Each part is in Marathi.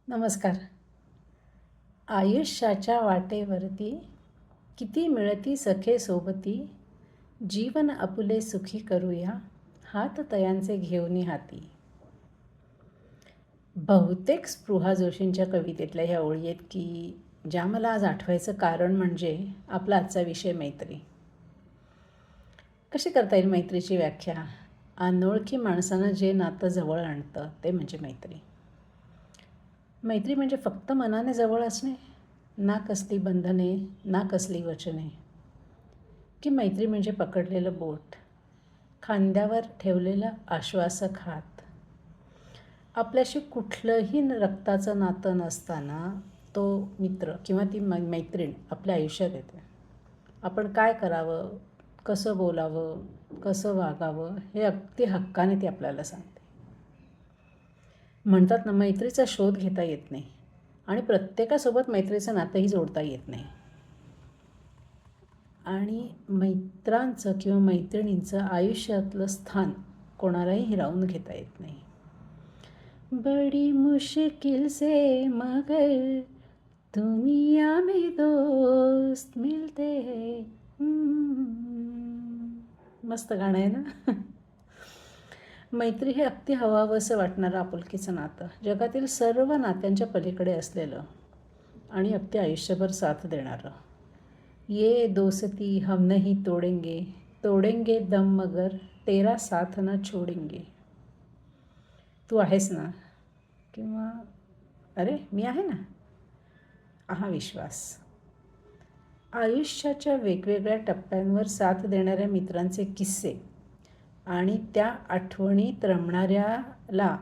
नमस्कार. आयुष्याच्या वाटेवरती किती मिळती सखे सोबती, जीवन आपुले सुखी करूया, हात तयांचे घेऊनी हाती. बहुतेक स्पृहा जोशींच्या कवितेतल्या ह्या ओळी आहेत की ज्या मला आज आठवायचं कारण म्हणजे आपला आजचा विषय मैत्री. कशी करता येईल मैत्रीची व्याख्या? अनोळखी माणसानं जे नातं जवळ आणतं ते म्हणजे मैत्री. मैत्री म्हणजे फक्त मनाने जवळ असणे, ना कसली बंधने, ना कसली वचने. की मैत्री म्हणजे पकडलेलं बोट, खांद्यावर ठेवलेलं आश्वासक हात. आपल्याशी कुठलंही रक्ताचं नातं नसताना तो मित्र किंवा ती मैत्रीण आपल्या आयुष्यात येते. आपण काय करावं, कसं बोलावं, कसं वागावं हे अगदी हक्काने ती आपल्याला सांगते. म्हणतात ना, मैत्रीचा शोध घेता येत नाही आणि प्रत्येकासोबत मैत्रीचं नातंही जोडता येत नाही. आणि मित्रांचं किंवा मैत्रिणींचं आयुष्यातलं स्थान कोणालाही हिरावून घेता येत नाही. बड़ी मुश्किल से मगर दुनिया में दोस्त मिलते हैं. मस्त गाणं आहे ना. मैत्री हे अगदी हवावंसं वाटणारं आपुलकीचं नातं, जगातील सर्व नात्यांच्या पलीकडे असलेलं आणि अगदी आयुष्यभर साथ देणारं. ये दोस्ती हम नहीं तोडेंगे, तोडेंगे दम मगर तेरा साथ न छोडेंगे. तू आहेस ना, किंवा अरे मी आहे ना, हा विश्वास. आयुष्याच्या वेगवेगळ्या टप्प्यांवर साथ देणाऱ्या मित्रांचे किस्से आणि त्या आठवणीत रमणाऱ्याला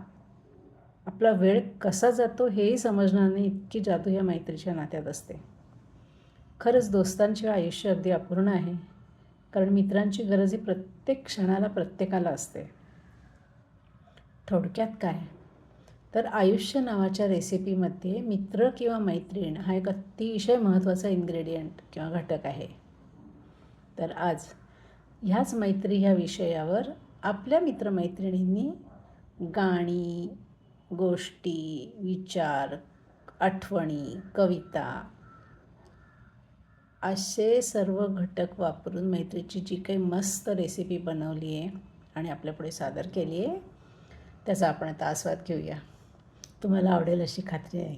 आपला वेळ कसा जातो हेही समजणार नाही, इतकी जादू या मैत्रीच्या नात्यात असते. खरंच दोस्तांशिवाय आयुष्य अगदी अपूर्ण आहे, कारण मित्रांची गरज ही प्रत्येक क्षणाला प्रत्येकाला असते. थोडक्यात काय तर आयुष्य नावाच्या रेसिपीमध्ये मित्र किंवा मैत्रीण हा एक अतिशय महत्त्वाचा इन्ग्रेडियंट किंवा घटक आहे. तर आज ह्याच मैत्री ह्या विषयावर आपल्या मित्रमैत्रिणींनी गाणी, गोष्टी, विचार, आठवणी, कविता असे सर्व घटक वापरून मैत्रीची जी काही मस्त रेसिपी बनवली आहे आणि आपल्यापुढे सादर केली आहे, त्याचा आपण आता आस्वाद घेऊया. तुम्हाला आवडेल अशी खात्री आहे.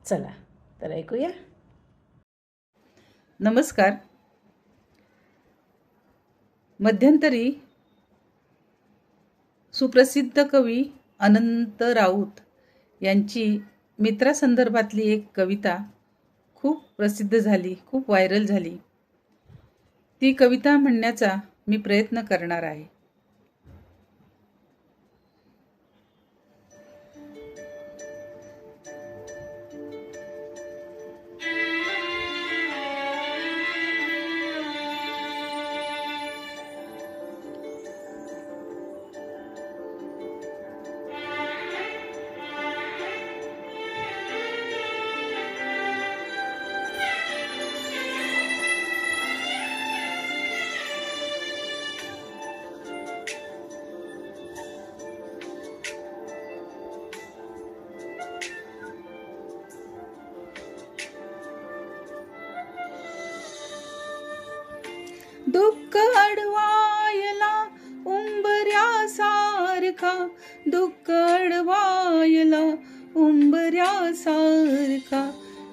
चला तर ऐकूया. नमस्कार. मध्यंतरी सुप्रसिद्ध कवी अनंत राऊत यांची मित्रासंदर्भातली एक कविता खूप प्रसिद्ध झाली, खूप व्हायरल झाली. ती कविता म्हणण्याचा मी प्रयत्न करणार आहे. दुःख अडवायला उंबऱ्यासारखा, दुःख अडवायला उंबऱ्यासारखा,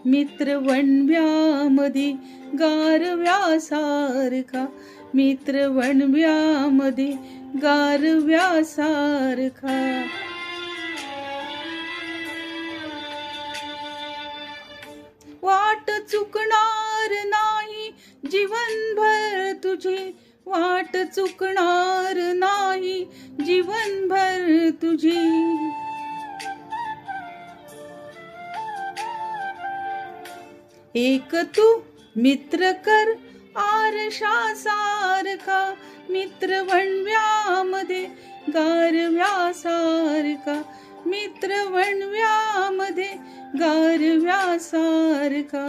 मित्र वणव्यामध्ये गारव्यासारखा, मित्र वणव्यामध्ये गारव्यासारखा. वाट चुकणार नाही जीवनभर तुझी, वाट चुकणार नाही जीवनभर तुझी. एक तू मित्र कर आरशासारखा, मित्र वणव्यामध्ये गारव्यासारखा, मित्र वणव्यामध्ये गारव्यासारखा.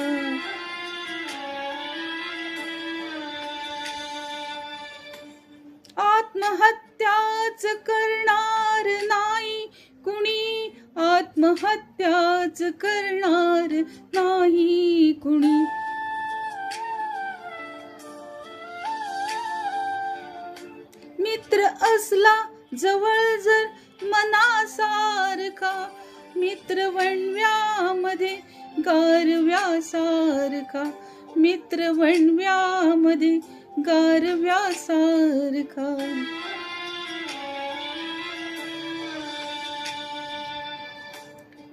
आत्महत्याच करणार नाही कुणी, आत्महत्याच लाज करणार नाही कुणी. मित्र असला जवळ जर मनासारखा, मित्र वणव्यामध्ये गारव्यासारखा, मित्र वणव्यामध्ये गारव्यासारखा.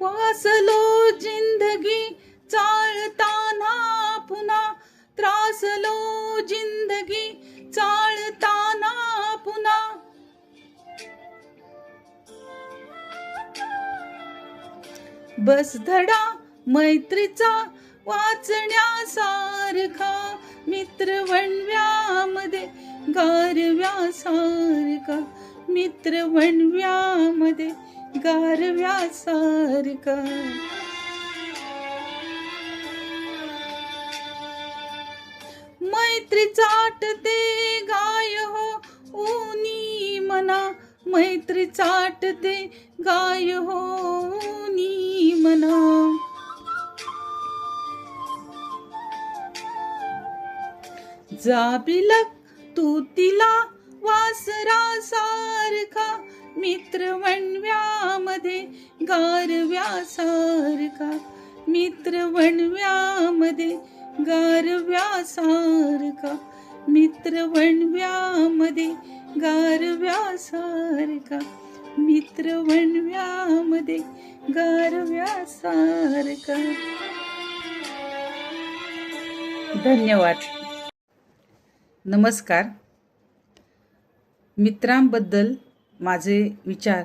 वासलो जिंदगी चालताना पुन्हा, त्रासलो जिंदगी चालताना पुन्हा. बस धडा मैत्रीचा वाचण्यासारखा, मित्र वणव्यामध्ये गारव्यासारखा, मित्र वणव्यामध्ये गारव्यासारखा. मैत्री चाटते गाय हो ऊनी मना, मैत्री चाटते गाय हो ऊनी मना. जाबिलक तू तिला वासरासारखा, मित्र वणव्यामध्ये गारव्यासारखा, मित्र वणव्यामध्ये गारव्यासारखा, मित्र वणव्यामध्ये गारव्यासारखा, मित्र वणव्यामध्ये गारव्यासारखा. धन्यवाद. नमस्कार. मित्रांबद्दल माझे विचार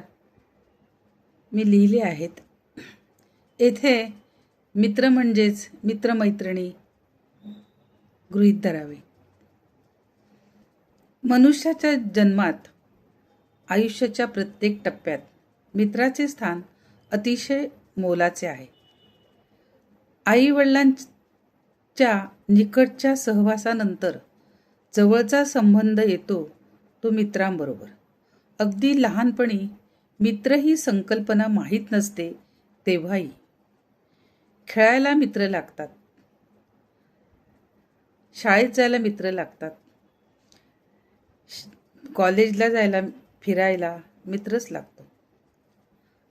मी लिहिले आहेत. येथे मित्र म्हणजेच मित्रमैत्रिणी गृहीत धरावे. मनुष्याच्या जन्मात आयुष्याच्या प्रत्येक टप्प्यात मित्राचे स्थान अतिशय मोलाचे आहे. आईवडिलांच्या निकटच्या सहवासानंतर जवळचा संबंध येतो तो मित्रांबरोबर. अगदी लहानपणी मित्र ही संकल्पना माहीत नसते तेव्हाही खेळायला मित्र लागतात, शाळेत जायला मित्र लागतात, कॉलेजला जायला फिरायला मित्रच लागतो.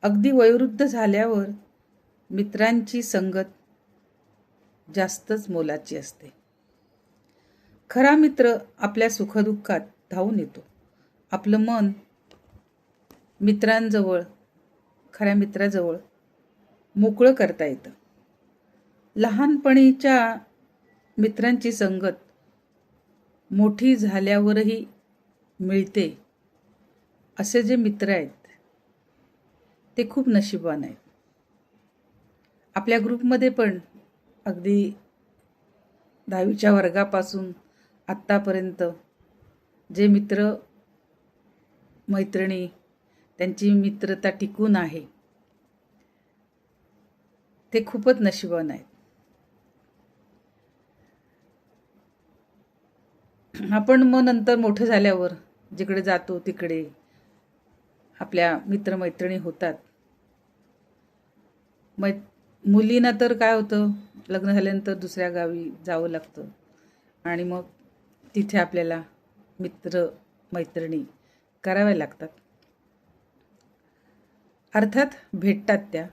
अगदी वयोवृद्ध झाल्यावर मित्रांची संगत जास्तच मोलाची असते. खरा मित्र आपल्या सुखदुःखात धावून येतो. आपलं मन मित्रांजवळ, खऱ्या मित्राजवळ मोकळं करता येतं. लहानपणीच्या मित्रांची संगत मोठी झाल्यावरही मिळते. असे जे मित्र आहेत ते खूप नशिबान आहेत. आपल्या ग्रुपमध्ये पण अगदी 10वीच्या वर्गापासून आत्तापर्यंत जे मित्र मैत्रिणी त्यांची मित्रता टिकून आहे ते खूपच नशिबान आहेत. आपण मग नंतर मोठे झाल्यावर जिकडे जातो तिकडे आपल्या मित्रमैत्रिणी होतात. मुलींना तर काय होतं, लग्न झाल्यानंतर दुसऱ्या गावी जावं लागतं आणि मग तिथे आपल्याला मित्र मैत्रिणी कराव्या लागतात. अर्थात भेटतात त्या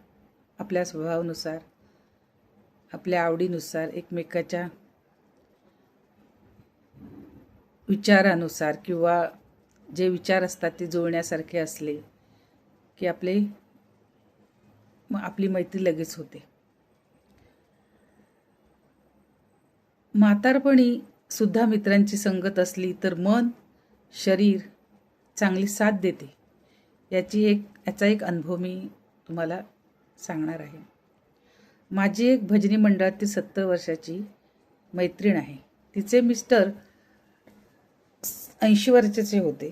आपल्या स्वभावानुसार, आपल्या आवडीनुसार, एकमेकाच्या विचारानुसार किंवा जे विचार असतात ते जुळण्यासारखे असले की आपली मैत्री लगेच होते. म्हातारपणी सुद्धा मित्रांची संगत असली तर मन शरीर चांगली साथ देते. याचा एक अनुभव मी तुम्हाला सांगणार आहे. माझी एक भजनी मंडळातील 70 वर्षाची मैत्रीण आहे. तिचे मिस्टर 80 वर्षाचे होते.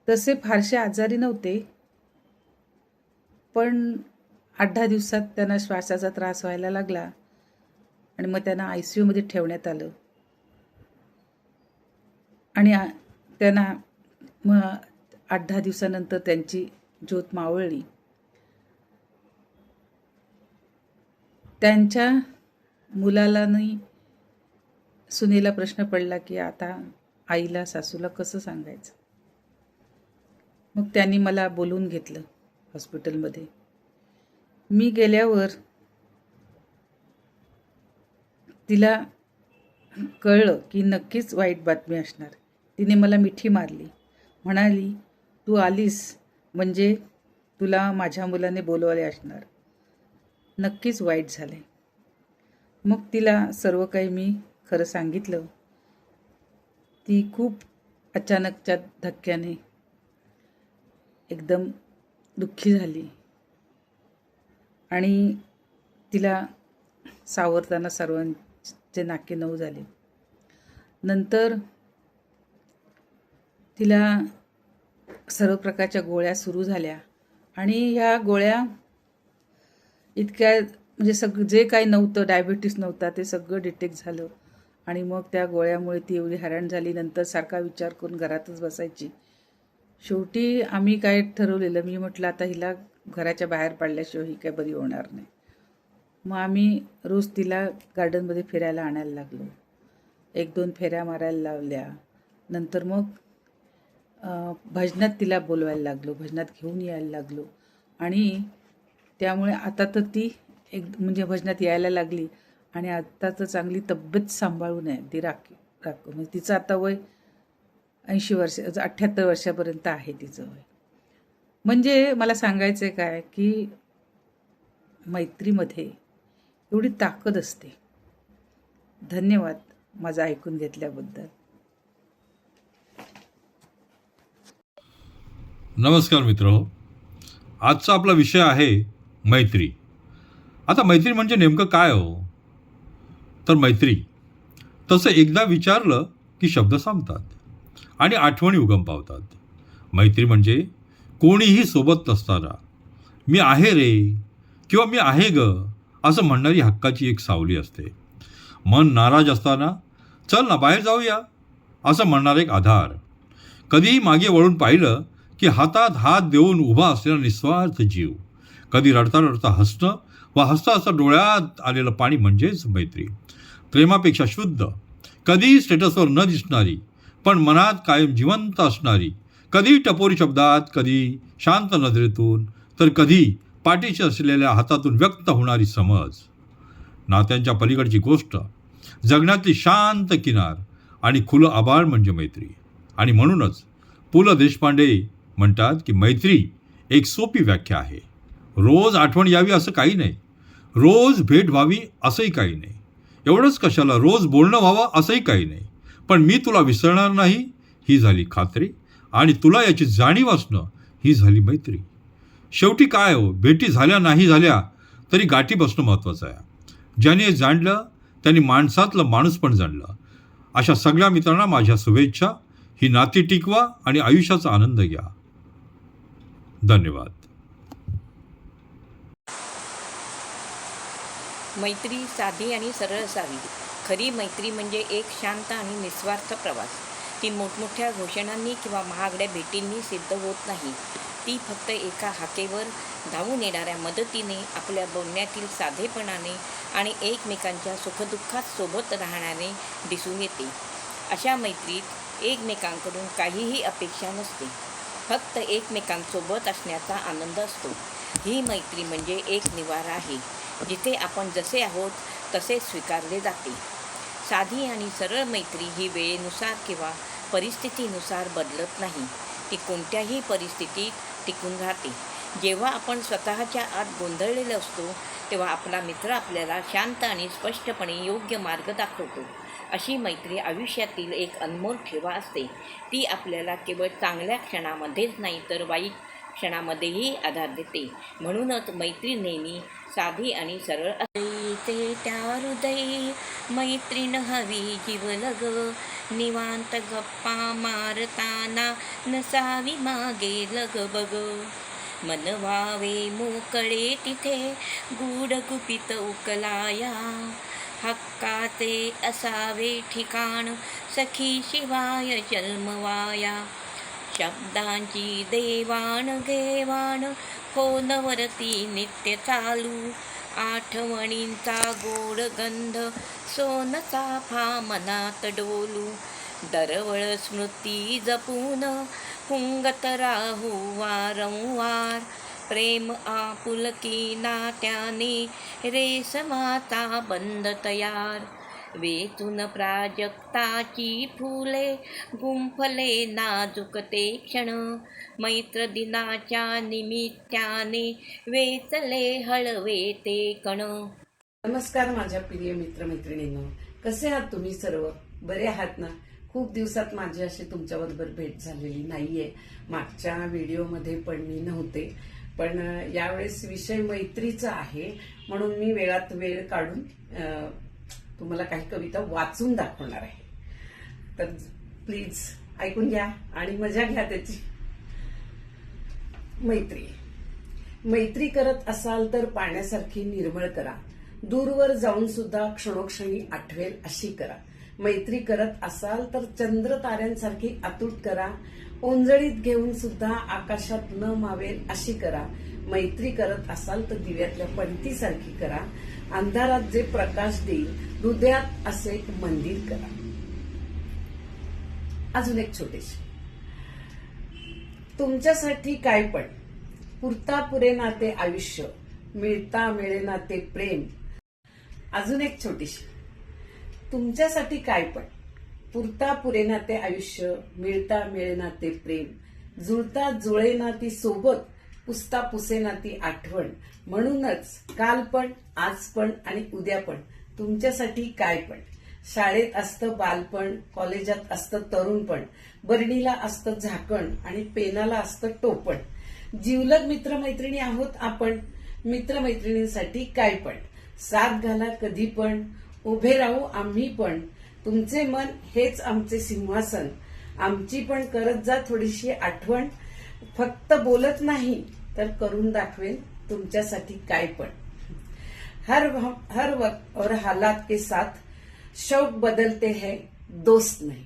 तसे फारसे आजारी नव्हते, पण 8-10 दिवसात त्यांना श्वासाचा त्रास व्हायला लागला आणि मग त्यांना ICU मध्ये ठेवण्यात आलं आणि त्यांना मग 8-10 दिवसानंतर त्यांची ज्योत मावळली त्यांच्या मुलाला नाही सुनेला प्रश्न पडला की आता आईला सासूला कसं सांगायचं. मग त्यांनी मला बोलवून घेतलं हॉस्पिटलमध्ये. मी गेल्यावर तिला कळलं की नक्कीच वाईट बातमी असणार. तिने मला मिठी मारली, म्हणाली तू आलीस म्हणजे तुला माझ्या मुलाने बोलवले असणार, नक्कीच वाईट झाले. मग तिला सर्व काही मी खरं सांगितलं. ती खूप अचानकच्या धक्क्याने एकदम दुःखी झाली आणि तिला सावरताना सर्वांचे नाके नऊ झाले. नंतर तिला सर्व प्रकारच्या गोळ्या सुरू झाल्या आणि ह्या गोळ्या इतक्या म्हणजे जे काही नव्हतं, डायबिटीस नव्हता, ते सगळं डिटेक्ट झालं. आणि मग त्या गोळ्यामुळे ती एवढी हैराण झाली. नंतर सारखा विचार करून घरातच बसायची. शेवटी आम्ही काय ठरवलेलं, मी म्हटलं आता हिला घराच्या बाहेर पाडल्याशिवाय ही काय बरी होणार नाही. मग आम्ही रोज तिला गार्डनमध्ये फिरायला आणायला लागलो. 1-2 फेऱ्या मारायला लावल्या. नंतर मग भजनात तिला बोलवायला लागलो, भजनात घेऊन यायला लागलो. आणि त्यामुळे आता तर ती म्हणजे भजनात यायला लागली आणि आता तर चांगली तब्येत सांभाळून आहे ती. म्हणजे तिचं आता वय 80 वर्ष, 78 वर्षापर्यंत आहे तिचं वय. म्हणजे मला सांगायचं आहे काय की मैत्रीमध्ये एवढी ताकद असते. धन्यवाद माझं ऐकून घेतल्याबद्दल. नमस्कार मित्र, आजचा आपला विषय आहे मैत्री. आता मैत्री म्हणजे नेमकं काय हो? तर मैत्री तसं एकदा विचारलं की शब्द संपतात आणि आठवणी उगम पावतात. मैत्री म्हणजे कोणीही सोबत नसताना मी आहे रे किंवा मी आहे ग असं म्हणणारी हक्काची एक सावली असते. मन नाराज असताना चल ना बाहेर जाऊया असं म्हणणारा एक आधार. कधीही मागे वळून पाहिलं की हातात हात देऊन उभा असलेला निस्वार्थ जीव. कधी रडता रडता हसणं व हसता हसता डोळ्यात आलेलं पाणी म्हणजेच मैत्री. प्रेमापेक्षा शुद्ध, कधीही स्टेटसवर न दिसणारी पण मनात कायम जिवंत असणारी. कधी टपोरी शब्दात, कधी शांत नजरेतून, तर कधी पाठीशी असलेल्या हातातून व्यक्त होणारी समज. नात्यांच्या पलीकडची गोष्ट, जगण्यातली शांत किनार आणि खुलं आभाळ म्हणजे मैत्री. आणि म्हणूनच पु ल देशपांडे म्हणतात की मैत्री एक सोपी व्याख्या आहे. रोज आठवण यावी असं काही नाही, रोज भेट व्हावी असंही काही नाही, एवढंच कशाला रोज बोलणं व्हावं असंही काही नाही. पण मी तुला विसरणार नाही ही झाली खात्री, आणि तुला याची जाणीव असणं ही झाली मैत्री. शेवटी काय हो, भेटी झाल्या नाही झाल्या तरी गाठी बसणं महत्त्वाचं आहे. ज्याने जाणलं त्यांनी माणसातलं माणूस पण जाणलं. अशा सगळ्या मित्रांना माझ्या शुभेच्छा. ही नाती टिकवा आणि आयुष्याचा आनंद घ्या. धन्यवाद. मैत्री साधी आणि सरळ असावी. खरी मैत्री म्हणजे एक शांत आणि निस्वार्थ प्रवास. ती मोठमोठ्या घोषणांनी किंवा महागड्या भेटींनी सिद्ध होत नाही. ती फक्त एका हाकेवर धावून येणाऱ्या मदतीने, आपल्या बोलण्यातील साधेपणाने आणि एकमेकांच्या सुखदुःखात सोबत राहण्याने दिसून येते. अशा मैत्रीत एकमेकांकडून काहीही अपेक्षा नसते, फक्त एकमेकांसोबत असण्याचा आनंद असतो. ही मैत्री म्हणजे एक निवारा आहे, जिथे आपण जसे आहोत तसे स्वीकारले जाते. साधी आणि सरळ मैत्री ही वेळेनुसार किंवा परिस्थितीनुसार बदलत नाही. ती कोणत्याही परिस्थितीत टिकून राहते. जेव्हा आपण स्वतःच्या आत गोंधळलेले असतो तेव्हा आपला मित्र आपल्याला शांत आणि स्पष्टपणे योग्य मार्ग दाखवतो. अशी मैत्री आयुष्यातील एक अनमोल ठेवा असते. ती आपल्याला केवळ चांगल्या क्षणामध्येच नाही तर वाईट क्षणामध्येही आधार देते. म्हणूनच मैत्री नेहमी साधी आणि सरळ असते. त्या हृदयी मैत्रीण हवी जीवलग, निवांत गप्पा मारताना नसावी मागे लगबग. मन व्हावे मोकळे तिथे गूढ गुपित उकलाया, हक्काचे असावे ठिकाण सखी शिवाय जन्मवाया. शब्दांची देवाण घेवाण फोनवरती नित्य चालू, आठवणींचा गोड गंध सोन चाफा मनात डोलू, दरवळ स्मृती जपून हुंगत राहू वारंवार. प्रेम आपुलकी नात्याने रेशमाचा बंध तयार, वेचून प्राजक्ताची फुले गुंफले नाजूक ते क्षण. मैत्र दिनाच्या निमित्ताने वेचले हळवे ते कण. नमस्कार माझ्या प्रिय मित्रमैत्रिणींनो, कसे आहात तुम्ही सर्व? बरे आहात ना? खूप दिवसात माझी अशी तुमच्याबरोबर भेट झालेली नाहीये. मागच्या व्हिडिओमध्ये पण मी नव्हते, पण यावेळेस विषय मैत्रीचा आहे म्हणून मी वेळात वेळ काढून तुम्हाला काही कविता वाचून दाखवणार आहे. तर प्लीज ऐकून घ्या आणि मजा घ्या त्याची. मैत्री. मैत्री करत असाल तर पाण्यासारखी निर्मळ करा, दूरवर जाऊन सुद्धा क्षणोक्षणी आठवेल अशी करा. मैत्री करत असाल तर चंद्र ताऱ्यांसारखी अतूट करा, ओंजळीत घेऊन सुद्धा आकाशात न मावेल अशी करा. मैत्री करत असाल तर दिव्यातल्या पणतीसारखी करा, अंधारात जे प्रकाश देईल हृदयात असे एक मंदिर करा. अजून एक छोटीशी. तुमच्यासाठी काय पण, पुरता पुरे नाते आयुष्य, मिळता मिळे नाते प्रेम. अजून एक छोटीशी. तुमच्यासाठी काय पण, पुरता पुरे नाते आयुष्य, मिळता मिळे नाते प्रेम, जुळता जुळे नाती सोबत, पुसता पुसे नाती आठवण. म्हणूनच काल पण, आज पण आणि उद्या पण तुमच्यासाठी काय पण. शाळेत असतं बालपण, कॉलेजात असतं तरुणपण, बरणीला असतं झाकण आणि पेनाला असतं टोपण. जिवलग मित्रमैत्रिणी आहोत आपण, मित्रमैत्रिणींसाठी काय पण. साथ घाला कधी पण, उभे राहू आम्ही पण. तुमचे मन हेच आमचे सिंहासन, आमची पण करत जा थोडीशी आठवण. फक्त बोलत नाही तर करून दाखवेल तुमच्यासाठी काय पण. हर वक्त और हालात के साथ शौक बदलते हैं, दोस्त नहीं.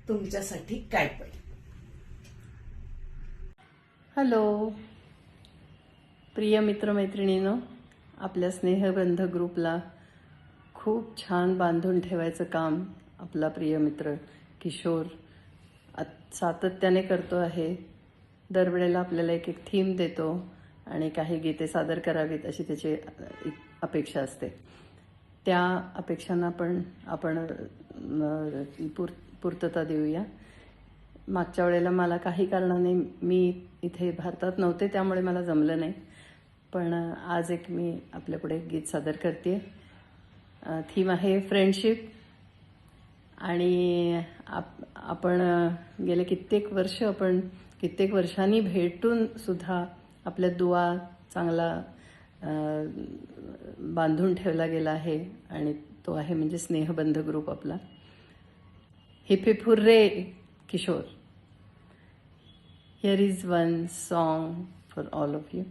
तुमच्यासाठी काय पण. हॅलो प्रिय मित्रमैत्रिणींनो, आपल्या स्नेहबंध ग्रुपला खूप छान बांधून ठेवायचं काम आपला प्रिय मित्र किशोर सातत्याने करतो आहे. दरवेळेला आपल्याला एक एक थीम देतो आणि काही गीते सादर करावीत अशी त्याची अपेक्षा असते. त्या अपेक्षांना पण आपण पूर्तता देऊया. मागच्या वेळेला मला काही कारणाने मी इथे भारतात नव्हते, त्यामुळे मला जमलं नाही, पण आज एक मी आपल्यापुढे गीत सादर करते. थीम आहे फ्रेंडशिप. आणि आपण गेले कित्येक वर्षांनी भेटून सुद्धा आपल्या दुआ चांगला बांधून ठेवला गेला आहे आणि तो आहे म्हणजे स्नेहबंध ग्रुप आपला. Hip hip hurray Kishore. Here is one song for all of you.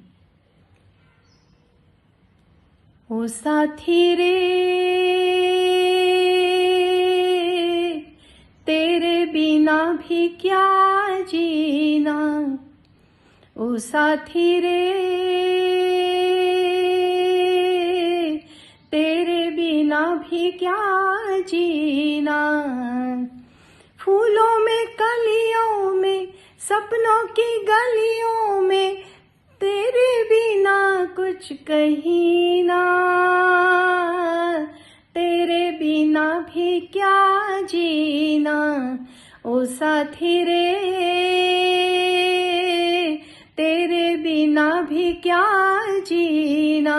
ओ साथी रे तेरे बिना भी क्या जीना, ओ साथी रे तेरे बिना भी क्या जीना. फूलों में कलियों में सपनों की गलियों में तेरे बिना कुछ कहीं ना, तेरे बिना भी क्या जीना. ओ साथी रे तेरे बिना भी क्या जीना.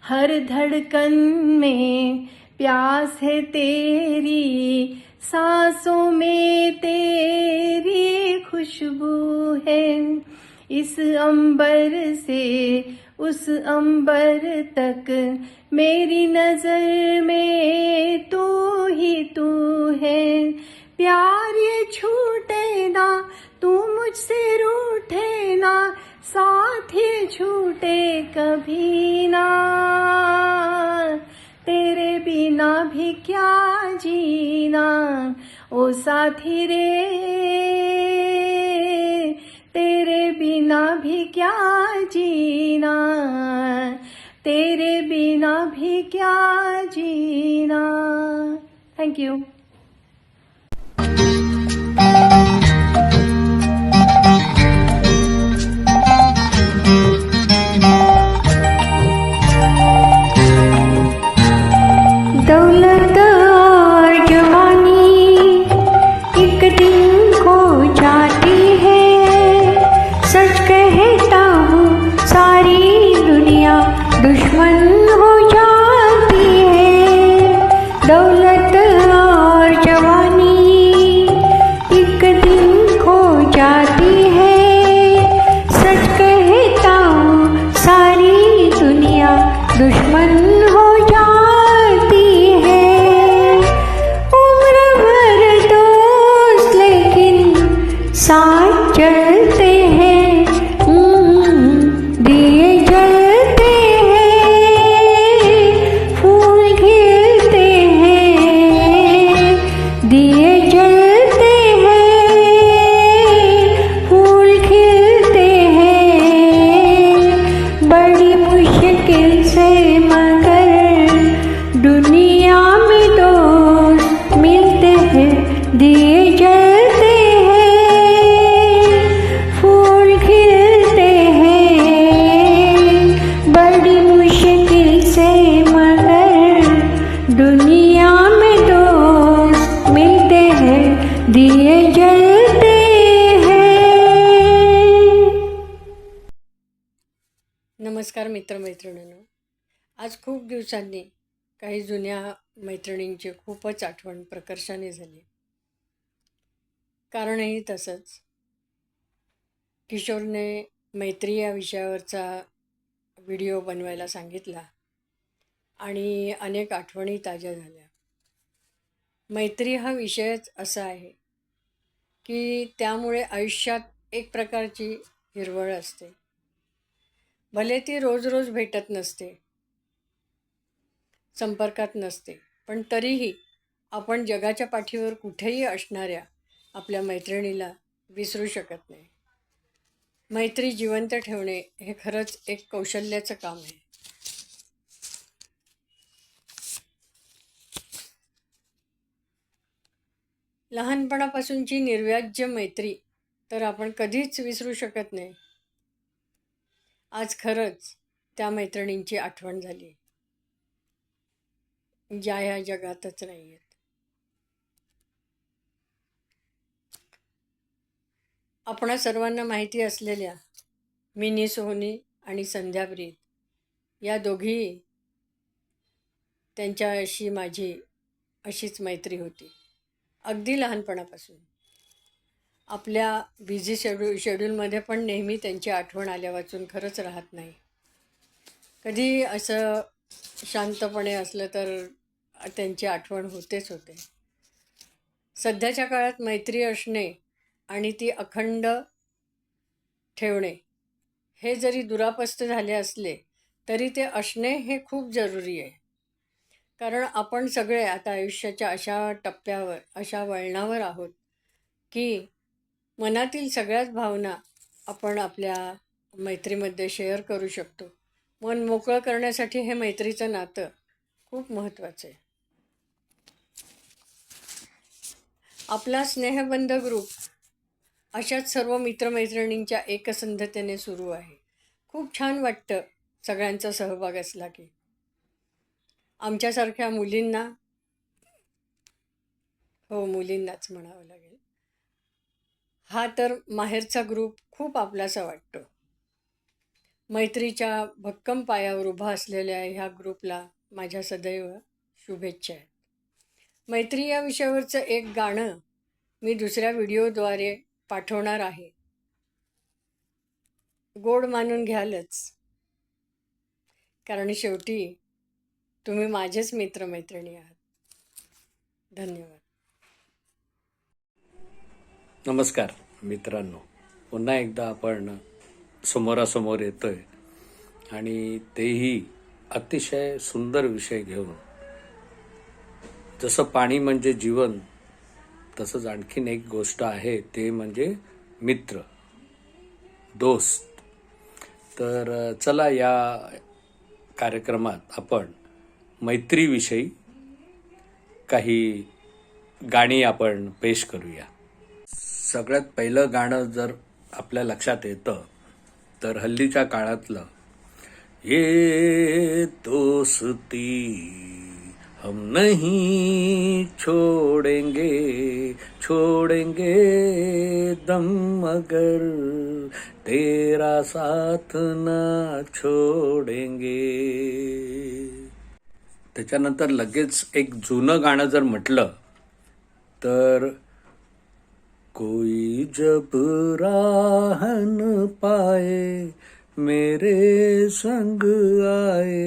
हर धड़कन में प्यास है तेरी, सांसों में तेरी खुशबू है. इस अंबर से उस अंबर तक मेरी नजर में तू ही तू है. प्यार ये छूटे ना, तू मुझसे रूठे ना, साथ ही छूटे कभी ना. तेरे बिना भी क्या जीना. ओ साथी रे तेरे बिना भी क्या जीना, तेरे बिना भी क्या जीना. थँक्यू. दौलत और जवानी एक दिन खो जाती है, सच कहता हूँ सारी दुनिया दुश्मन हो जाती है. दौलत और जवानी एक दिन खो जाती है, सच कहता हूँ सारी दुनिया दुश्मन हो जाती है. उम्र भर दोस्त लेकिन साथ चलते हैं, दिए जलते हैं, फूल खिलते हैं, दिए जलते हैं, फूल खिलते हैं. बड़ी मुश्किल से मगर दुनिया में दोस्त मिलते हैं, दिए जलते हैं, फूल खिलते हैं. बड़ी मुश्किल से मगर दुनिया में दोस्त मिलते हैं, दिए जलते हैं. नमस्कार मित्रमैत्रिणींनो. आज खूप दिवसांनी काही जुन्या मैत्रिणींची खूपच आठवण प्रकर्षाने झाली. कारणही तसंच. किशोरने मैत्री या विषयावरचा व्हिडिओ बनवायला सांगितला आणि अनेक आठवणी ताज्या झाल्या. मैत्री हा विषयच असा आहे की त्यामुळे आयुष्यात एक प्रकारची हिरवळ असते. भले ती रोज रोज भेटत नसते, संपर्कात नसते, पण तरीही आपण जगाच्या पाठीवर कुठेही असणाऱ्या आपल्या मैत्रिणीला विसरू शकत नाही. मैत्री जिवंत ठेवणे हे खरंच एक कौशल्याचं काम आहे. लहानपणापासूनची निर्व्याज्य मैत्री तर आपण कधीच विसरू शकत नाही. आज खरंच त्या मैत्रिणींची आठवण झाली, ज्या ह्या जगातच नाही आहेत. आपणा सर्वांना माहिती असलेल्या मिनी सोहनी आणि संध्या ब्रीद या दोघी, त्यांच्याशी माझी अशीच मैत्री होती अगदी लहानपणापासून. आपल्या बिझी शेड्यूलमध्ये पण नेहमी त्यांची आठवण आल्या वाचून खरंच राहत नाही. कधी असं शांतपणे असलं तर त्यांची आठवण होतेच होते. सध्याच्या काळात मैत्री असणे आणि ती अखंड ठेवणे हे जरी दुरापस्त झाले असले तरी ते असणे हे खूप जरुरी आहे. कारण आपण सगळे आता आयुष्याच्या अशा टप्प्यावर, अशा वळणावर आहोत की मनातील सगळ्याच भावना आपण आपल्या मैत्रीमध्ये शेअर करू शकतो. मन मोकळं करण्यासाठी हे मैत्रीचं नातं खूप महत्त्वाचं आहे. आपला स्नेहबंध ग्रुप अशाच सर्व मित्रमैत्रिणींच्या एकसंधतेने सुरू आहे. खूप छान वाटतं सगळ्यांचा सहभाग असला की. आमच्यासारख्या मुलींना, हो मुलींनाच म्हणावं लागेल, हा तर माहेरचा ग्रुप खूप आपलासा वाटतो. मैत्रीच्या भक्कम पायावर उभा असलेल्या ह्या ग्रुपला माझ्या सदैव शुभेच्छा आहेत. मैत्री या विषयावरचं एक गाणं मी दुसऱ्या व्हिडिओद्वारे पाठवणार आहे. गोड मानून घ्यालच, कारण शेवटी तुम्ही माझेच मित्रमैत्रिणी आहात. धन्यवाद. नमस्कार मित्रांनो, पुन्हा एकदा आपण समोरासमोर येतोय आणि तेही अतिशय सुंदर विषय घेऊन. जसं पाणी म्हणजे जीवन, तसंच आणखीन एक गोष्ट आहे, ते म्हणजे मित्र. दोस्त. तर चला या कार्यक्रमात आपण मैत्रीविषयी काही गाणी आपण पेश करूया. सगळ्यात पहिलं गाणं जर आपल्या लक्षात येतं तर हल्लीच्या काळातलं ये दोस्ती हम नहीं छोड़ेंगे छोड़ेंगे दम मगर तेरा साथ ना छोड़ेंगे. त्याच्यानंतर लगेच एक जुनं गाणं जर म्हटलं तर कोई जब राह न पाए मेरे संग आए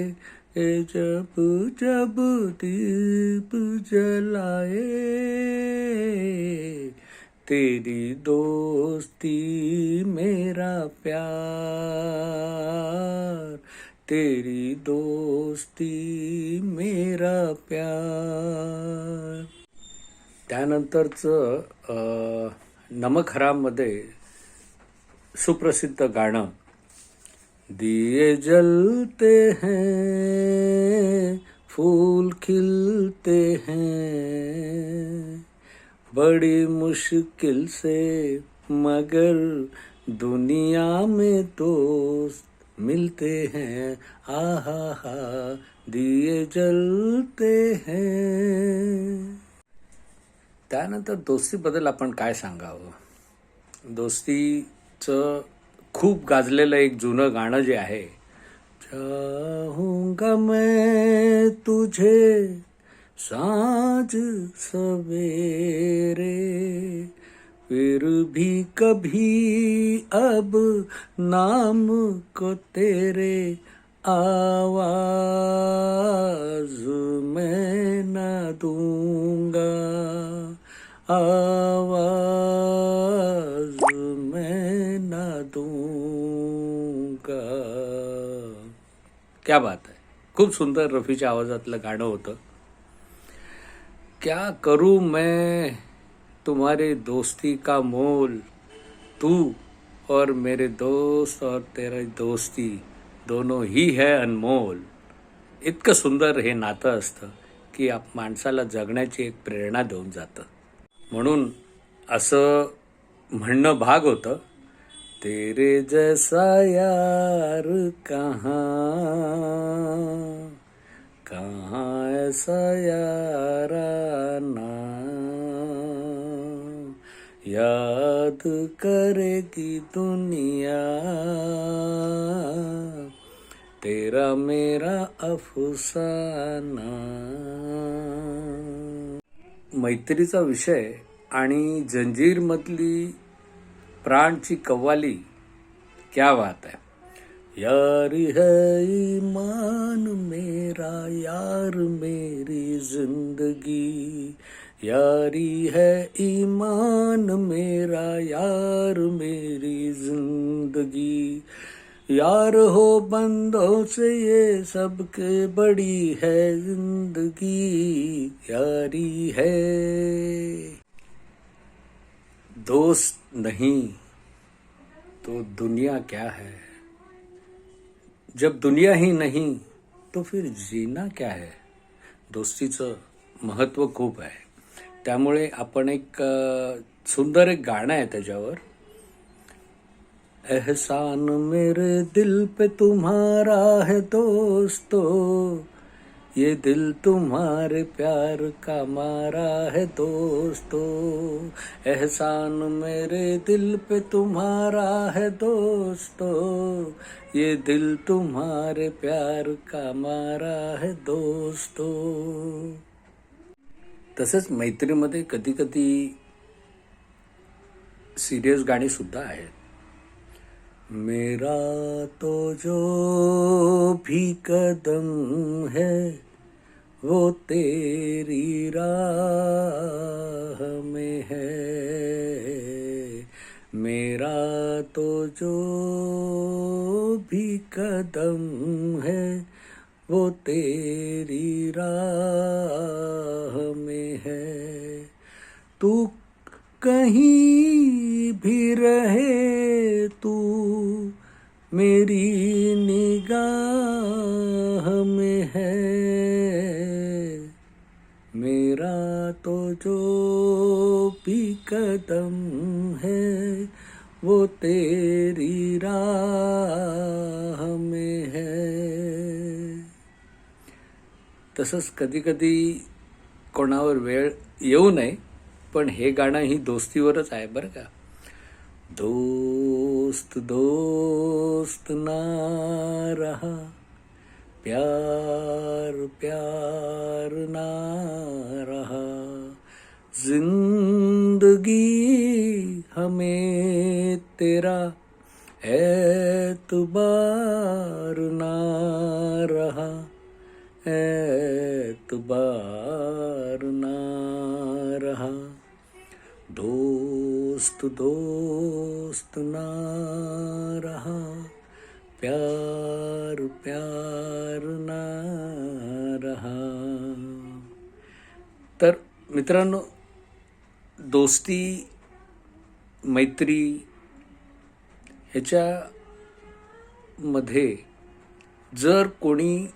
ए जब जब दीप जलाए तेरी दोस्ती मेरा प्यार तेरी दोस्ती मेरा प्यार. त्यानंतरचं नमक हराममध्ये सुप्रसिद्ध गाणं दिए जलते हैं फूल खिलते हैं बड़ी मुश्किल से मगर दुनिया में दोस्त मिलते हैं आहा हा दिए जलते हैं. त्यानंतर दोस्तीबद्दल आपण काय सांगावं. दोस्तीचं खूप गाजलेलं एक जुनं गाणं जे आहे चाहूंगा मैं तुझे सांझ सवेरे फिर भी कभी अब नाम को तेरे आवाज मैं न दूंगा आवाज मैं न दूंगा. क्या बात है. खूप सुंदर रफीच्या आवाजातलं गाणं होतं. क्या करूं मैं तुम्हारी दोस्ती का मोल तू और मेरे दोस्त और तेरी दोस्ती दोनों ही है अनमोल. इतकं सुंदर हे नातं असतं की माणसाला जगण्याची एक प्रेरणा देऊन जातं. म्हणून असं म्हणणं भाग होतं तेरे जैसा यार कहाँ कहाँ ऐसा याराना याद करेगी दुनिया तेरा मेरा अफसाना. मैत्रीचा विषय आणि जंजीरमधली प्राणची कव्वाली क्या बात है. यारी है ईमान मेरा यार मेरी जिंदगी यारी है ईमान मेरा यार मेरी जिंदगी यार हो बंदों से ये सबके बड़ी है जिंदगी यारी है. दोस्त नहीं तो दुनिया क्या है जब दुनिया ही नहीं तो फिर जीना क्या है. दोस्तीचं महत्त्व खूप आहे. त्यामुळे आपण एक सुंदर एक गाणं आहे त्याच्यावर एहसान मेरे दिल पे तुम्हारा है दोस्तो ये दिल तुम्हारे प्यार का मारा है दोस्तो एहसान मेरे दिल पे तुम्हारा है दोस्तो ये दिल तुम्हारे प्यार का मारा है दोस्तो. तसंच मैत्रीमध्ये कधी कधी सिरियस गाणी सुद्धा आहेत. मेरा तो जो भी कदम है वो तेरी राह में है मेरा तो जो भी कदम है वो तेरी राह में है. तू कहीं भी रहे तू मेरी निगाह में है, मेरा तो जो भी कदम है वो तेरी राह में है. तसंच कधी कधी कोणावर वेळ येऊ नये, पण हे गाणं ही दोस्तीवरच आहे बरं का. दोस्त दोस्त ना रहा, प्यार प्यार ना रहा, जिंदगी हमें तेरा एतबार ना रहा, एतबार ना रहा. दोस्त दोस्त ना रहा, प्यार प्यार ना रहा. तर मित्रांनो, दोस्ती मैत्री ह्याच्यामध्ये जर कोणी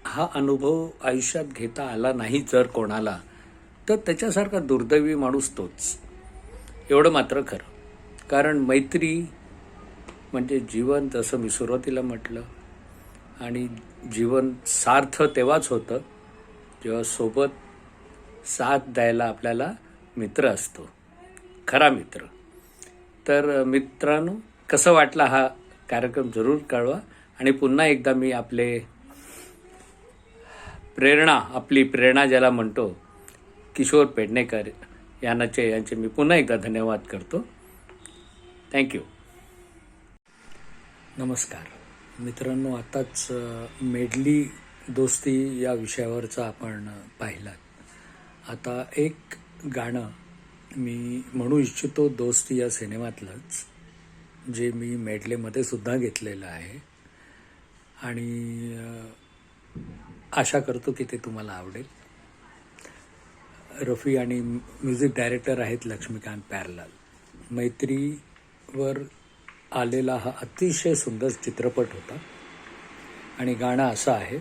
हा अनुभव आयुष्यात घेता आला नाही जर कोणाला, तर त्याच्यासारखा दुर्दैवी माणूस तोच. एवढं मात्र खरं. कारण मैत्री म्हणजे जीवन, जसं मी सुरुवातीला म्हटलं, आणि जीवन सार्थ तेव्हाच होतं जेव्हा सोबत साथ द्यायला आपल्याला मित्र असतो, खरा मित्र. तर मित्रांनो, कसं वाटला हा कार्यक्रम जरूर कळवा. आणि पुन्हा एकदा मी आपली प्रेरणा ज्याला म्हणतो, किशोर पेडणेकर यांचे मी पुन्हा एकदा धन्यवाद करतो. थँक्यू. नमस्कार मित्रांनो, आताच मेडली दोस्ती या विषयावरचा आपण पाहिलात. आता एक गाणं मी म्हणू इच्छितो दोस्ती या सिनेमातलंच, जे मी मेडलेमध्ये सुद्धा घेतलेलं आहे आणि आशा करतो की ते तुम्हाला आवडेल. रफी आणि म्युझिक डायरेक्टर आहेत लक्ष्मीकांत प्यारलाल. मैत्रीवर आलेला हा अतिशय सुंदर चित्रपट होता आणि गाणं असं आहे.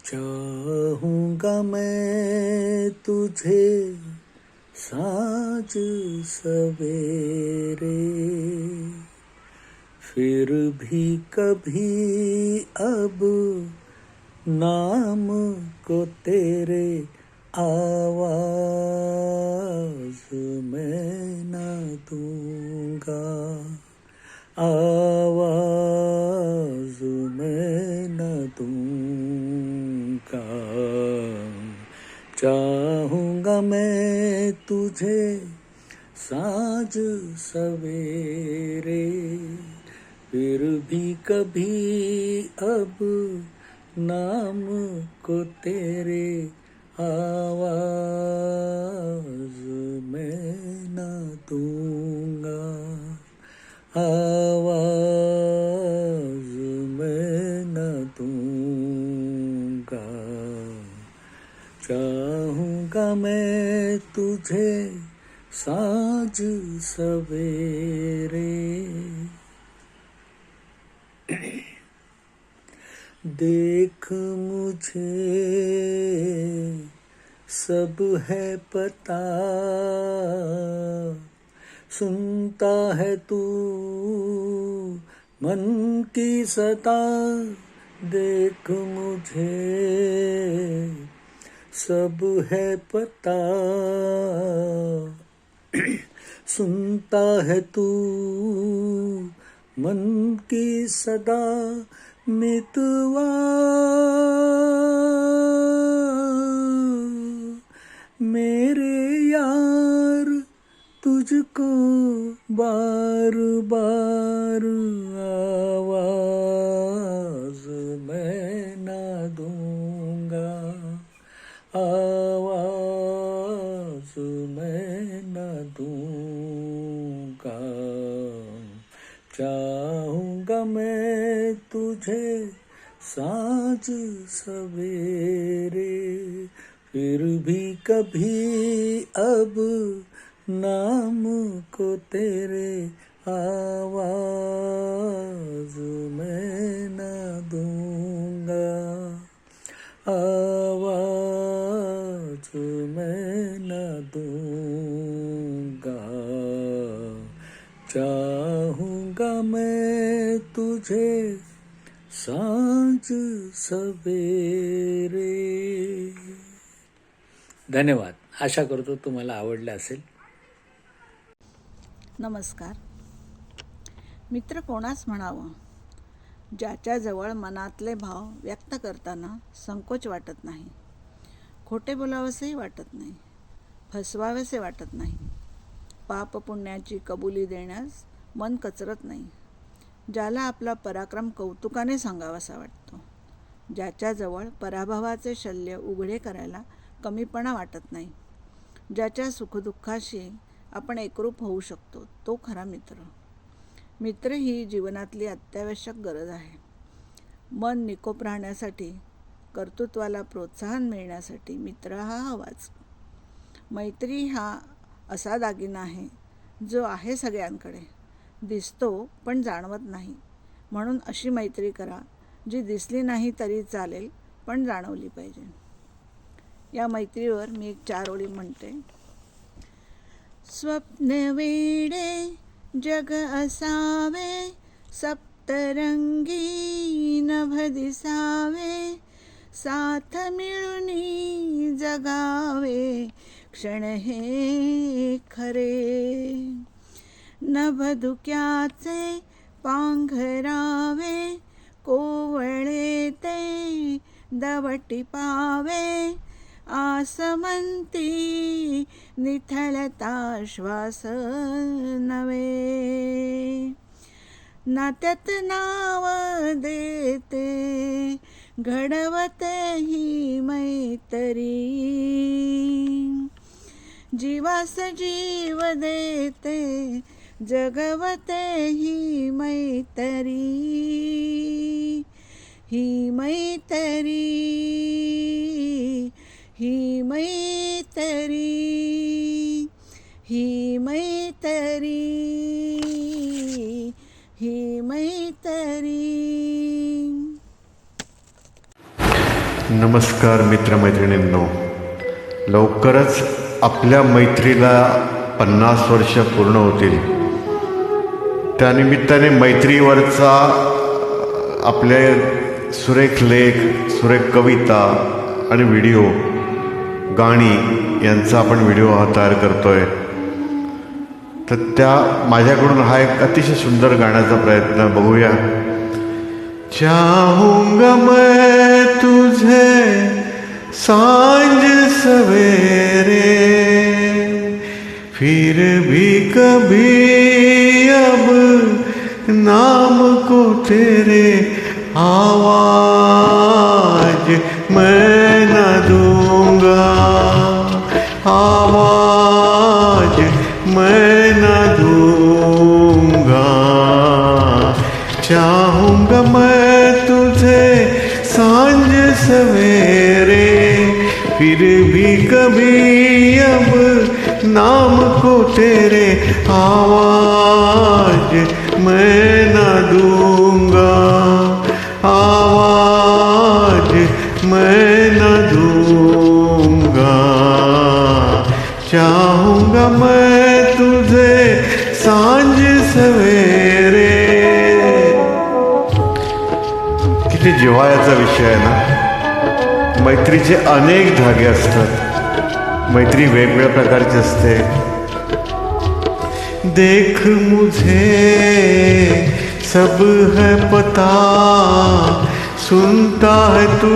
चाहूंगा मैं तुझे साँझ सवेरे, फिर भी कभी अब नाम को तेरे आवाज मैं न दूंगा, आवाज मैं न दूंगा. चाहूंगा मैं तुझे साँझ सवेरे, फिर भी कभी अब नाम को तेरे आवाज मैं न दूंगा, आवाज मैं न दूंगा. चाहूंगा मैं तुझे साँझ सवेरे, देख मुझे सब है पता, सुनता है तू मन की सता. देख मुझे सब है पता, सुनता है तू मन की सदा. मितवा मेरे यार तुझको बार बार आवाज मैं न दूंगा, आवाज मैं न दूंगा. चाहूंगा मैं तुझे साँझ सवेरे, फिर भी कभी अब नाम को तेरे आवाज मैं न दूंगा, आवाज मैं न दूंगा। चाहूंगा मैं तुझे सांझ सवेरे। धन्यवाद. आशा करतो तुम्हाला आवडलं असेल. नमस्कार. मित्र कोणास म्हणावं, ज्याच्याजवळ मनातले भाव व्यक्त करताना संकोच वाटत नाही, खोटे बोलावंसंही वाटत नाही, फसवावेसे वाटत नाही, पाप पुण्याची कबुली देण्यास मन कचरत नाही, ज्याला आपला पराक्रम कौतुकाने सांगावासा वाटतो, ज्याच्याजवळ पराभवाचे शल्य उघडे करायला कमीपणा वाटत नाही, ज्याच्या सुखदुःखाशी आपण एकरूप होऊ शकतो, तो खरा मित्र. मित्र ही जीवनातली अत्यावश्यक गरज आहे. मन निकोप राहण्यासाठी, कर्तृत्वाला प्रोत्साहन मिळण्यासाठी मित्र हा हवाच. मैत्री हा असा दागिना आहे जो आहे सगळ्यांकडे, दिसतो पण जाणवत नाही. म्हणून अशी मैत्री करा जी दिसली नाही तरी चालेल पण जाणवली पाहिजे. या मैत्रीवर मी एक 4 ओळी म्हणते. स्वप्न वेडे जग असावे, सप्तरंगी नभ दिसावे, साथ मिळूनी जगावे, क्षण हे खरे. नभ धुक्याचे पांघरावे, कोवळे ते दवटी पावे, आसमंती निथळता श्वास नवे. नात्यात नाव देते घडवते ही मैत्री, जीवास जीव देते जगवते ही मैत्री. ही मैत्री, ही मैत्री, ही मैत्री, ही मैत्री. नमस्कार मित्रमैत्रिणींनो, लवकरच आपल्या मैत्रीला 50 वर्ष पूर्ण होतील. त्यानिमित्ताने मैत्रीवरचा आपले सुरेख लेख, सुरेख कविता आणि व्हिडिओ, गाणी यांचा आपण व्हिडिओ तयार करतोय. तर त्या माझ्याकडून हा एक अतिशय सुंदर गाण्याचा प्रयत्न बघूया. चाहूंगा मैं तुझे सांझ सवेरे, फिर भी कभी अब नाम को तेरे आवाज मैं न दूंगा, आवाज मैं न दूंगा. चाहूंगा मैं तुझे सांझ सवेरे, फिर भी कभी अब नाम को तेरे आवाज मैं न दूंगा, आवाज मैं न दूंगा. चाहूंगा मैं तुझे सांझ सवेरे. किती जिव्हाळ्याचा विषय आहे ना. मैत्रीचे अनेक धागे असतात, मैत्री वेगवेगळ्या प्रकारची असते. देख मुझे सब है पता, सुनता है तू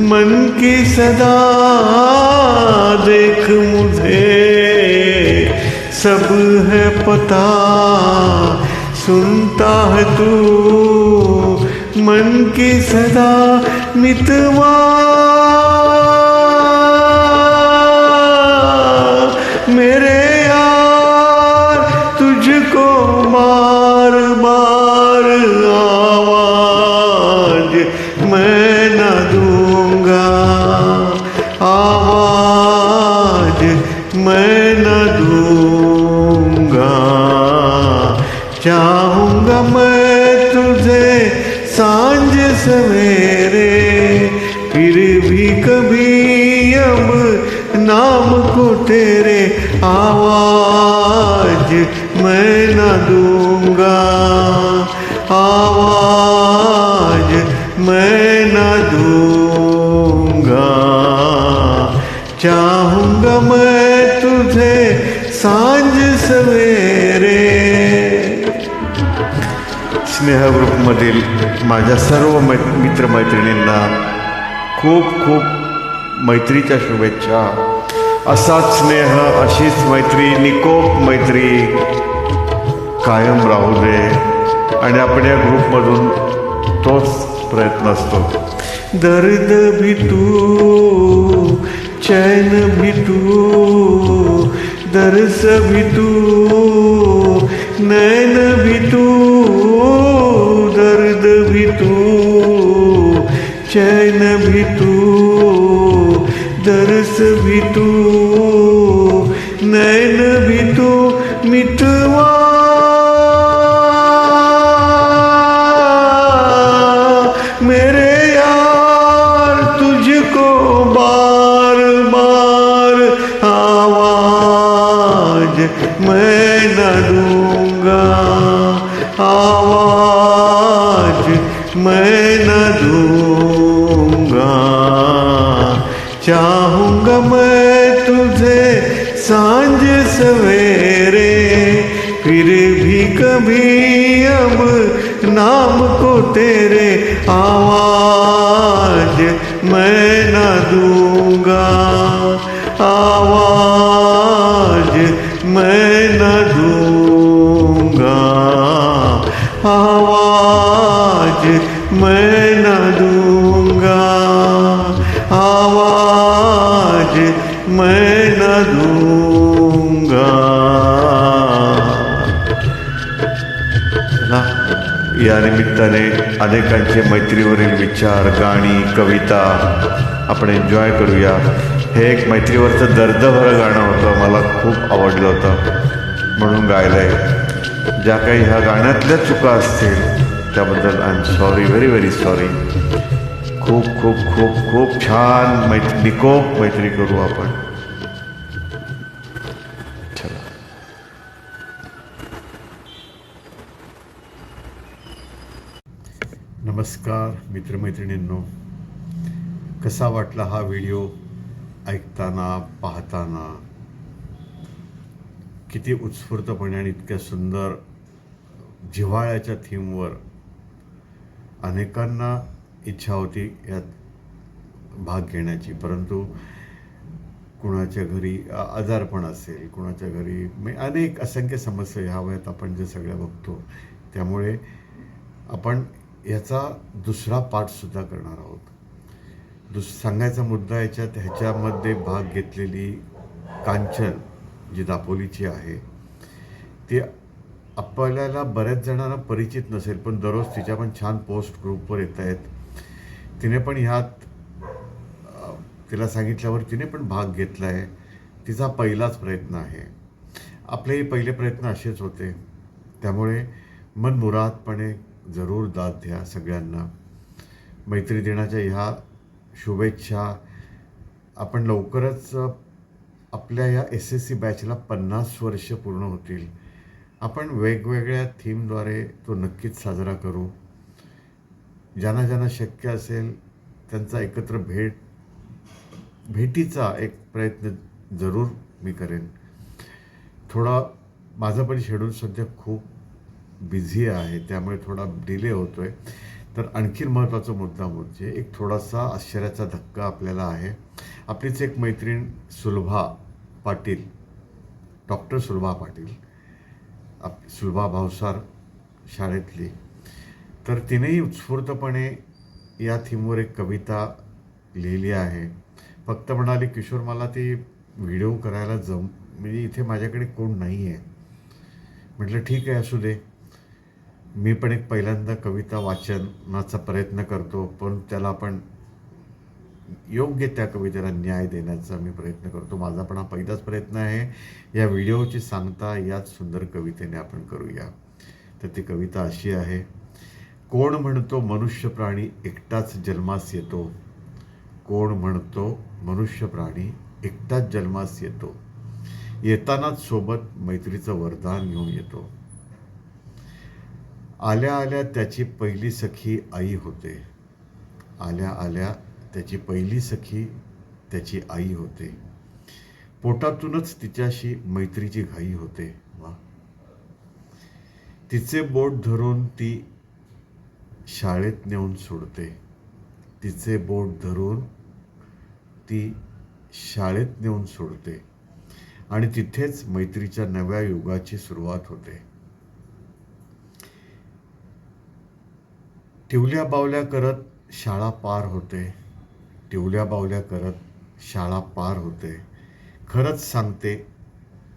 मन की सदा. देख मुझे सब है पता, सुनता है तू मन की सदा. मितवा मेरे यार तुझको बार बार आवाज मैं न दूंगा, आवाज मैं न नाम को तेरे आवाज मैं न दूंगा, आवाज मैं न दूंगा। चाहूंगा मैं तुझे सांझ सवेरे। स्नेह ग्रुपमधील माझ्या सर्व मित्रमैत्रिणींना खूप खूप मैत्रीच्या शुभेच्छा. असाच स्नेह, अशीच मैत्री, निकोप मैत्री कायम राहू दे आणि आपल्या ग्रुपमधून तोच प्रयत्न असतो. दर्द भी तू, चैन भी तू, दर्द भी तू, नैन भी तू, दर्द भी तू, चैन भी तू, दर्द भी तू, नैन भी तू, मितवा मेरे यार तुझको बार बार आवाज मैं न दूंगा, आवाज मैं न दूंगा। चाहूंगा मैं तुझे सांझ सवेरे, फिर भी कभी अब नाम को तेरे आवाज मैं न दूंगा, आवाज मैं न दूंगा, आवाज मैं न दूंगा, आवाज मैं न दूंगा. चला, या निमित्ताने अनेकांचे मैत्रीवरील विचार, गाणी, कविता आपण एन्जॉय करूया. हे एक मैत्रीवरचं दर्दभरं गाणं होतं, मला खूप आवडलं होतं म्हणून गायलं आहे. ज्या काही ह्या गाण्यातल्या चुका असतील त्याबद्दल I am sorry, very very sorry. खूप खूप खूप खूप छान निकोप मैत्री करू आपण. चला. नमस्कार मित्रमैत्रिणींनो, कसा वाटला हा व्हिडिओ ऐकताना, पाहताना? किती उत्स्फूर्तपणे आणि इतक्या सुंदर जिव्हाळ्याच्या थीमवर अनेकांना इच्छा होती यात भाग घेण्याची, परंतु कुणाच्या घरी आजारपण असेल, कुणाच्या घरी अनेक असंख्य समस्या ह्या वयात आपण जे सगळ्या बघतो, त्यामुळे आपण याचा दुसरा पार्टसुद्धा करणार आहोत. सांगायचा मुद्दा ह्याच्यामध्ये भाग घेतलेली कांचन जी दापोलीची आहे, ती आपल्याला बऱ्याच जणांना परिचित नसेल, पण दररोज तिच्या पण छान पोस्ट ग्रुपवर येत आहेत. तिने पण ह्यात तिला सांगितल्यावर तिने पण भाग घेतला आहे. तिचा पहिलाच प्रयत्न आहे. आपलेही पहिले प्रयत्न असेच होते, त्यामुळे मनमुरादपणे जरूर दाद द्या सगळ्यांना. मैत्री दिनाच्या ह्या शुभेच्छा. आपण लवकरच आपल्या या SSC बॅचला 50 वर्ष पूर्ण होतील. आपण वेगवेगळ्या थीमद्वारे तो नक्कीच साजरा करू. ज्यांना ज्यांना शक्य असेल त्यांचा एकत्र भेटीचा एक प्रयत्न जरूर मी करेन. थोडा माझं पण शेड्यूल सध्या खूप बिझी आहे, त्यामुळे थोडा डिले होतो आहे. तर आणखीन महत्त्वाचा मुद्दा म्हणजे एक थोडासा आश्चर्याचा धक्का आपल्याला आहे. आपलीच एक मैत्रीण सुलभा पाटील, डॉक्टर सुलभा पाटील, सुलभा भावसार शाळेतली, तर तिनेही उत्स्फूर्तपणे या थीमवर एक कविता लिहिली आहे. फक्त म्हणाली, किशोर मला ती व्हिडिओ करायला म्हणजे इथे माझ्याकडे कोण नाही आहे. म्हटलं ठीक आहे, असू दे. मी पण एक पहिल्यांदा कविता वाचनाचा प्रयत्न करतो, पण त्याला आपण योग्य त्या कवितेला न्याय देण्याचा मी प्रयत्न करतो. माझा पण हा पहिलाच प्रयत्न आहे. या व्हिडिओची सांगता याच सुंदर कवितेने आपण करूया. तर ती कविता अशी आहे. कोण म्हणतो मनुष्य प्राणी एकटाच जन्मास येतो, कोण म्हणतो मनुष्य प्राणी एकटाच जन्मास येतो. येतानाच सोबत मैत्रीचं वरदान घेऊन येतो. आल्या आल्या त्याची पहिली सखी आई होते. आल्या आल्या त्याची पहिली सखी त्याची आई होते. पोटातूनच तिच्याशी मैत्रीची घाई होते. वा, तिचे बोट धरून ती शाळेत नेऊन सोडते. तिचे बोट धरून ती शाळेत नेऊन सोडते आणि तिथेच मैत्रीच्या नव्या युगाची सुरुवात होते. टिवल्या बावल्या करत शाळा पार होते. टिवल्या बावल्या करत शाळा पार होते. खरंच सांगते,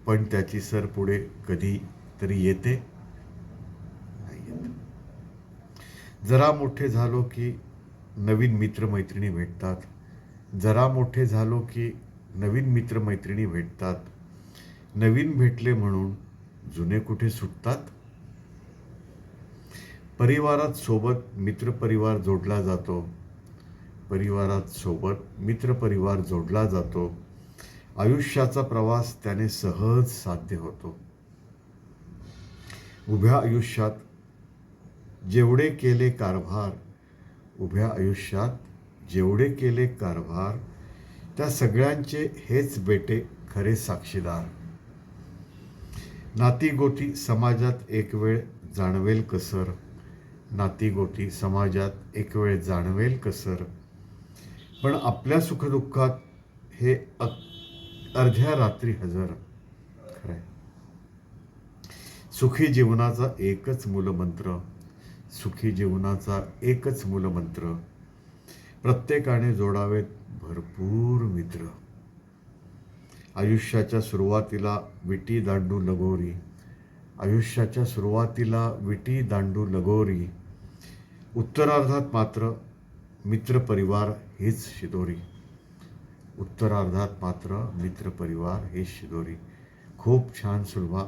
पण त्याची सर पुढे कधी तरी येते नाही येत. जरा मोठे झालो की नवीन मित्रमैत्रिणी भेटतात. जरा मोठे झालो की नवीन मित्रमैत्रिणी भेटतात. नवीन भेटले म्हणून जुने कुठे सुटतात. परिवारात सोबत मित्रपरिवार जोडला जातो. परिवारात सोबत मित्रपरिवार जोडला जातो. आयुष्याचा प्रवास त्याने सहज साध्य होतो. उभ्या आयुष्यात जेवढे केले कारभार, उभ्या आयुष्यात जेवढे केले कारभार, त्या सगळ्यांचे हेच बेटे खरे साक्षीदार. नातीगोती समाजात एक वेळ जाणवेल कसर. नातीगोती समाजात एक वेळ जाणवेल कसर. पण आपल्या सुखदुःखात हे अर्ध्या रात्री हजर. खरंय. सुखी जीवनाचा एकच मूलमंत्र. सुखी जीवनाचा एकच मूलमंत्र. प्रत्येकाने जोडावेत भरपूर मित्र. आयुष्याच्या सुरुवातीला विटी दांडू लगोरी. आयुष्याच्या सुरुवातीला विटी दांडू लगोरी. उत्तरार्धात मात्र मित्रपरिवार हीच शिदोरी. उत्तरार्धात मात्र मित्रपरिवार हीच शिदोरी. खूप छान सुलभा.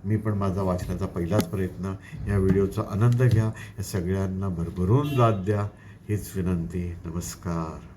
मी पण माझा वाचनाचा पहिलाच प्रयत्न. या व्हिडिओचा आनंद घ्या. या सगळ्यांना भरभरून दाद द्या हीच विनंती. नमस्कार.